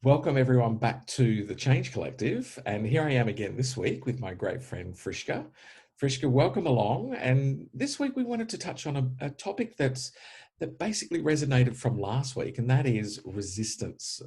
Welcome everyone back to the Change Collective. And here I am again this week with my great friend Frischka. Frischka, welcome along. And this week we wanted to touch on a topic that basically resonated from last week, and that is resistance.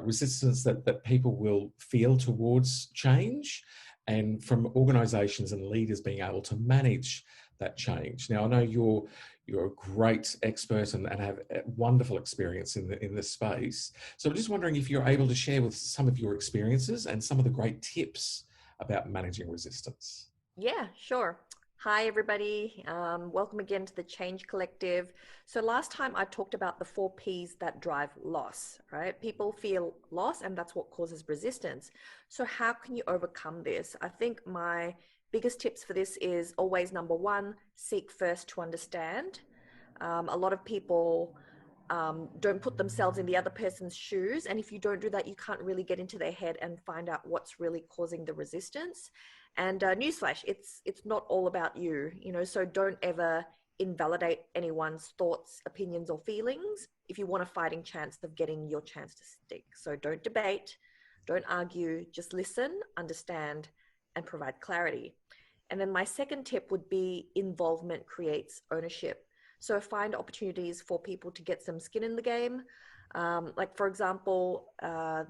Resistance that people will feel towards change, and from organizations and leaders being able to manage that change. Now, I know you're a great expert and have a wonderful experience in this space. So I'm just wondering if you're able to share with some of your experiences and some of the great tips about managing resistance. Yeah, sure. Hi, everybody. Welcome again to the Change Collective. So, last time I talked about the 4 Ps that drive loss, right? People feel loss, and that's what causes resistance. So, how can you overcome this? I think my biggest tips for this is always number one, seek first to understand. A lot of people don't put themselves in the other person's shoes. And if you don't do that, you can't really get into their head and find out what's really causing the resistance. And newsflash, it's not all about you, so don't ever invalidate anyone's thoughts, opinions, or feelings if you want a fighting chance of getting your chance to stick. So don't debate, don't argue, just listen, understand, and provide clarity. And then my second tip would be involvement creates ownership. So find opportunities for people to get some skin in the game. Like, for example,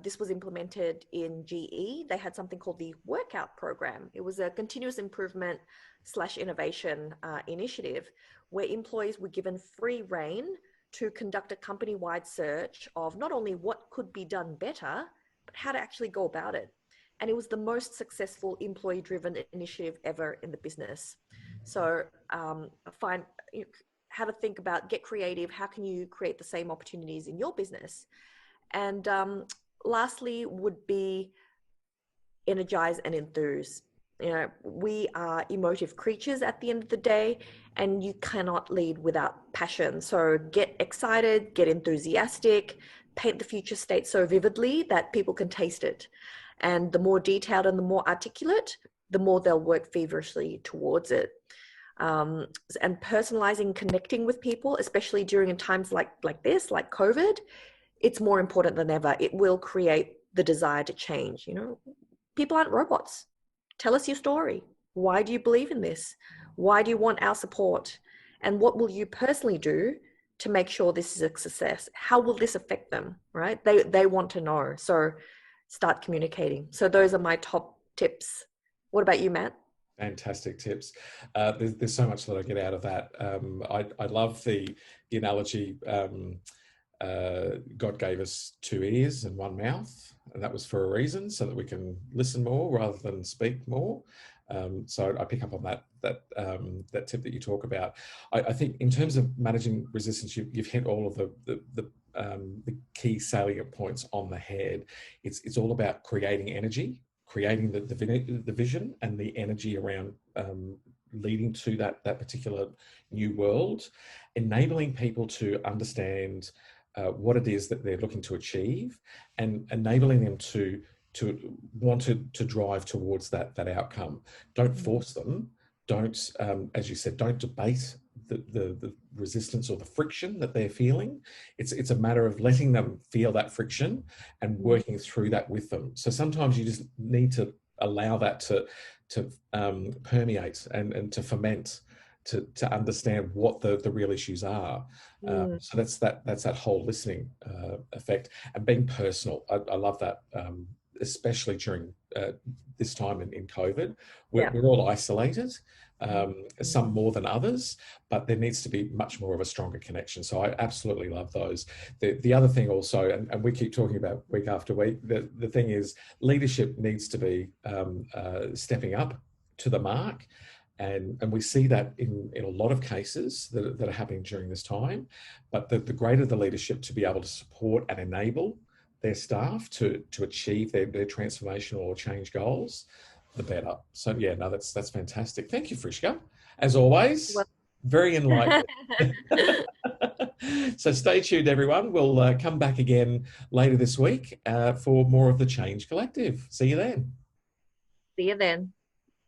this was implemented in GE. They had something called the workout program. It was a continuous improvement / innovation initiative where employees were given free rein to conduct a company-wide search of not only what could be done better, but how to actually go about it. And it was the most successful employee-driven initiative ever in the business. So find how to think about, get creative. How can you create the same opportunities in your business? And lastly would be energize and enthuse. We are emotive creatures at the end of the day, and you cannot lead without passion. So get excited, get enthusiastic, paint the future state so vividly that people can taste it. And the more detailed and the more articulate, the more they'll work feverishly towards it. And personalizing, connecting with people, especially during times like this, like COVID, it's more important than ever. It will create the desire to change. People aren't robots. Tell us your story. Why do you believe in this? Why do you want our support? And what will you personally do to make sure this is a success? How will this affect them, right? They want to know. So start communicating. So those are my top tips. What about you, Matt? Fantastic tips. There's so much that I get out of that. I love the analogy. God gave us 2 ears and 1 mouth, and that was for a reason, so that we can listen more rather than speak more. So I pick up on that tip that you talk about. I think in terms of managing resistance, you've hit all of the key salient points on the head. It's all about creating energy, creating the vision and the energy around leading to that particular new world, enabling people to understand what it is that they're looking to achieve, and enabling them to want to drive towards that outcome. Don't force them. Don't, as you said, don't debate the resistance or the friction that they're feeling. It's a matter of letting them feel that friction and working through that with them. So sometimes you just need to allow that to permeate and to ferment, to understand what the real issues are. So that's that whole listening effect, and being personal. I love that, especially during this time in COVID. Yeah. We're all isolated, some more than others, but there needs to be much more of a stronger connection. So I absolutely love those. The other thing also, and we keep talking about week after week, the thing is leadership needs to be stepping up to the mark. And we see that in a lot of cases that are happening during this time. But the greater the leadership to be able to support and enable their staff to achieve their transformational or change goals, the better. So yeah, no, that's fantastic. Thank you, Frischka. As always, Well, very enlightening. So stay tuned, everyone. We'll come back again later this week for more of the Change Collective. See you then. see you then.